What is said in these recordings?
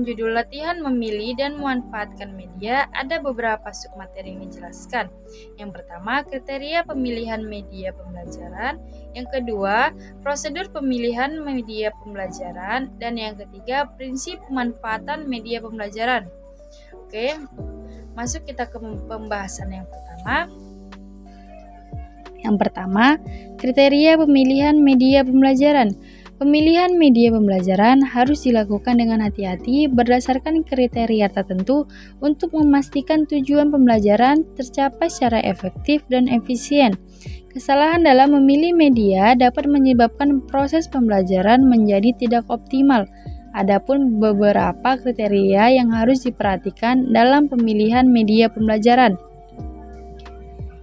dalam judul latihan memilih dan memanfaatkan media, ada beberapa submateri yang dijelaskan. Yang pertama, kriteria pemilihan media pembelajaran. Yang kedua, prosedur pemilihan media pembelajaran. Dan yang ketiga, prinsip pemanfaatan media pembelajaran. Oke, masuk kita ke pembahasan yang pertama. Yang pertama, kriteria pemilihan media pembelajaran. Pemilihan media pembelajaran harus dilakukan dengan hati-hati berdasarkan kriteria tertentu untuk memastikan tujuan pembelajaran tercapai secara efektif dan efisien. Kesalahan dalam memilih media dapat menyebabkan proses pembelajaran menjadi tidak optimal. Adapun beberapa kriteria yang harus diperhatikan dalam pemilihan media pembelajaran.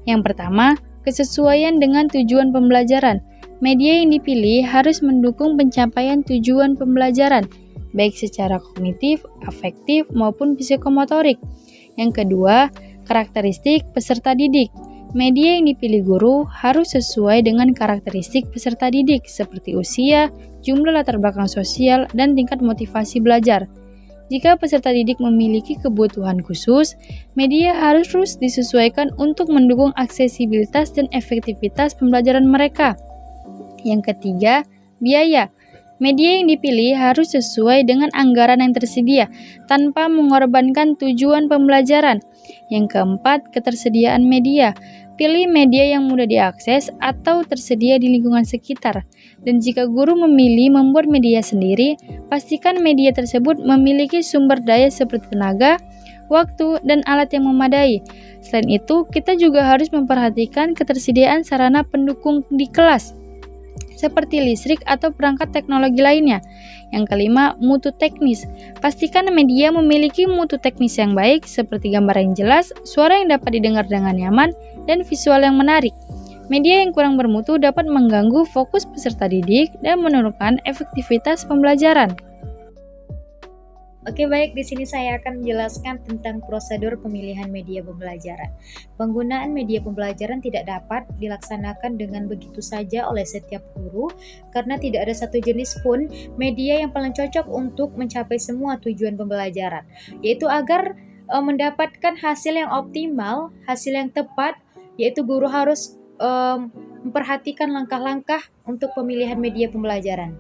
Yang pertama, kesesuaian dengan tujuan pembelajaran. Media yang dipilih harus mendukung pencapaian tujuan pembelajaran, baik secara kognitif, afektif, maupun psikomotorik. Yang kedua, karakteristik peserta didik. Media yang dipilih guru harus sesuai dengan karakteristik peserta didik, seperti usia, jumlah latar belakang sosial, dan tingkat motivasi belajar. Jika peserta didik memiliki kebutuhan khusus, media harus disesuaikan untuk mendukung aksesibilitas dan efektivitas pembelajaran mereka. Yang ketiga, biaya. Media yang dipilih harus sesuai dengan anggaran yang tersedia, tanpa mengorbankan tujuan pembelajaran. Yang keempat, ketersediaan media. Pilih media yang mudah diakses atau tersedia di lingkungan sekitar. Dan jika guru memilih membuat media sendiri, pastikan media tersebut memiliki sumber daya seperti tenaga, waktu, dan alat yang memadai. Selain itu, kita juga harus memperhatikan ketersediaan sarana pendukung di kelas, seperti listrik atau perangkat teknologi lainnya. Yang kelima, mutu teknis. Pastikan media memiliki mutu teknis yang baik, seperti gambar yang jelas, suara yang dapat didengar dengan nyaman, dan visual yang menarik. Media yang kurang bermutu dapat mengganggu fokus peserta didik dan menurunkan efektivitas pembelajaran. Oke, baik, di sini saya akan menjelaskan tentang prosedur pemilihan media pembelajaran. Penggunaan media pembelajaran tidak dapat dilaksanakan dengan begitu saja oleh setiap guru karena tidak ada satu jenis pun media yang paling cocok untuk mencapai semua tujuan pembelajaran, yaitu agar mendapatkan hasil yang optimal, hasil yang tepat, yaitu guru harus memperhatikan langkah-langkah untuk pemilihan media pembelajaran.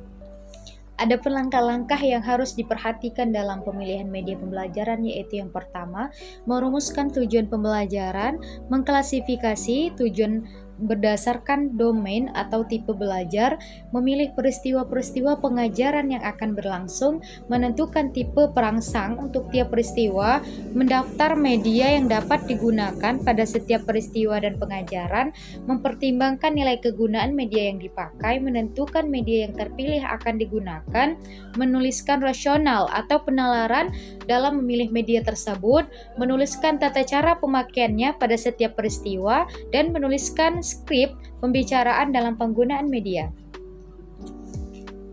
Ada langkah-langkah yang harus diperhatikan dalam pemilihan media pembelajaran, yaitu yang pertama, merumuskan tujuan pembelajaran, mengklasifikasi tujuan berdasarkan domain atau tipe belajar, memilih peristiwa-peristiwa pengajaran yang akan berlangsung, menentukan tipe perangsang untuk tiap peristiwa, mendaftar media yang dapat digunakan pada setiap peristiwa dan pengajaran, mempertimbangkan nilai kegunaan media yang dipakai, menentukan media yang terpilih akan digunakan, menuliskan rasional atau penalaran dalam memilih media tersebut, menuliskan tata cara pemakaiannya pada setiap peristiwa, dan menuliskan skrip pembicaraan dalam penggunaan media.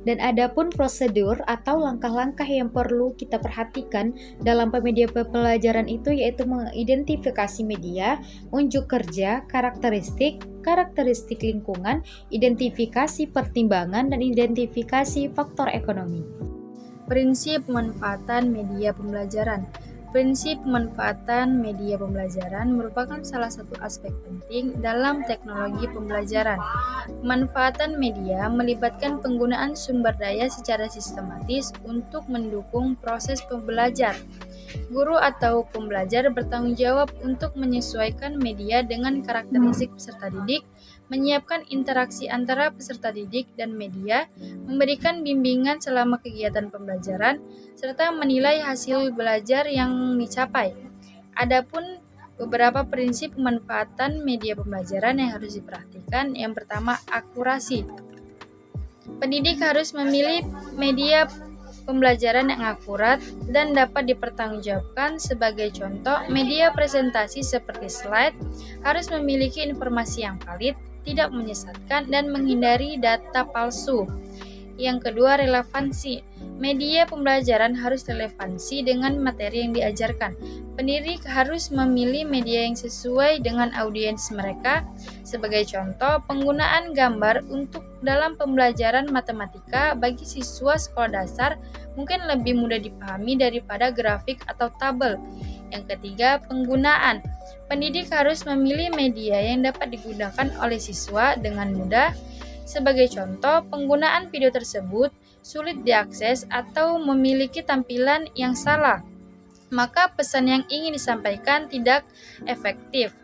Dan adapun prosedur atau langkah-langkah yang perlu kita perhatikan dalam media pembelajaran itu, yaitu mengidentifikasi media, unjuk kerja, karakteristik lingkungan, identifikasi pertimbangan, dan identifikasi faktor ekonomi. Prinsip pemanfaatan media pembelajaran. Prinsip pemanfaatan media pembelajaran merupakan salah satu aspek penting dalam teknologi pembelajaran. Pemanfaatan media melibatkan penggunaan sumber daya secara sistematis untuk mendukung proses pembelajar. Guru atau pembelajar bertanggung jawab untuk menyesuaikan media dengan karakteristik peserta didik, menyiapkan interaksi antara peserta didik dan media, memberikan bimbingan selama kegiatan pembelajaran, serta menilai hasil belajar yang dicapai. Adapun beberapa prinsip pemanfaatan media pembelajaran yang harus diperhatikan. Yang pertama, akurasi. Pendidik harus memilih media pembelajaran yang akurat dan dapat dipertanggungjawabkan. Sebagai contoh, media presentasi seperti slide harus memiliki informasi yang valid, tidak menyesatkan, dan menghindari data palsu. Yang kedua, relevansi. Media pembelajaran harus relevansi dengan materi yang diajarkan. Pendidik harus memilih media yang sesuai dengan audiens mereka. Sebagai contoh, penggunaan gambar untuk dalam pembelajaran matematika bagi siswa sekolah dasar mungkin lebih mudah dipahami daripada grafik atau tabel. Yang ketiga, penggunaan. Pendidik harus memilih media yang dapat digunakan oleh siswa dengan mudah. Sebagai contoh, penggunaan video tersebut sulit diakses atau memiliki tampilan yang salah, maka pesan yang ingin disampaikan tidak efektif.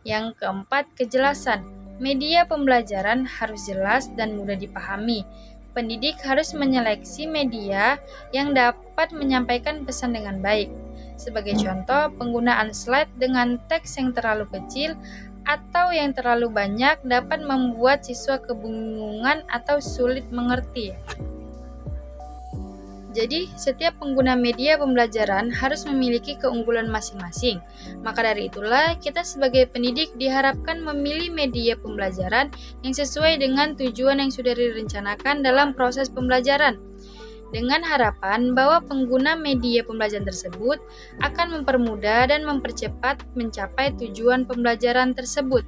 Yang keempat, kejelasan. Media pembelajaran harus jelas dan mudah dipahami. Pendidik harus menyeleksi media yang dapat menyampaikan pesan dengan baik. Sebagai contoh, penggunaan slide dengan teks yang terlalu kecil atau yang terlalu banyak dapat membuat siswa kebingungan atau sulit mengerti. Jadi, setiap pengguna media pembelajaran harus memiliki keunggulan masing-masing. Maka dari itulah, kita sebagai pendidik diharapkan memilih media pembelajaran yang sesuai dengan tujuan yang sudah direncanakan dalam proses pembelajaran. Dengan harapan bahwa pengguna media pembelajaran tersebut akan mempermudah dan mempercepat mencapai tujuan pembelajaran tersebut.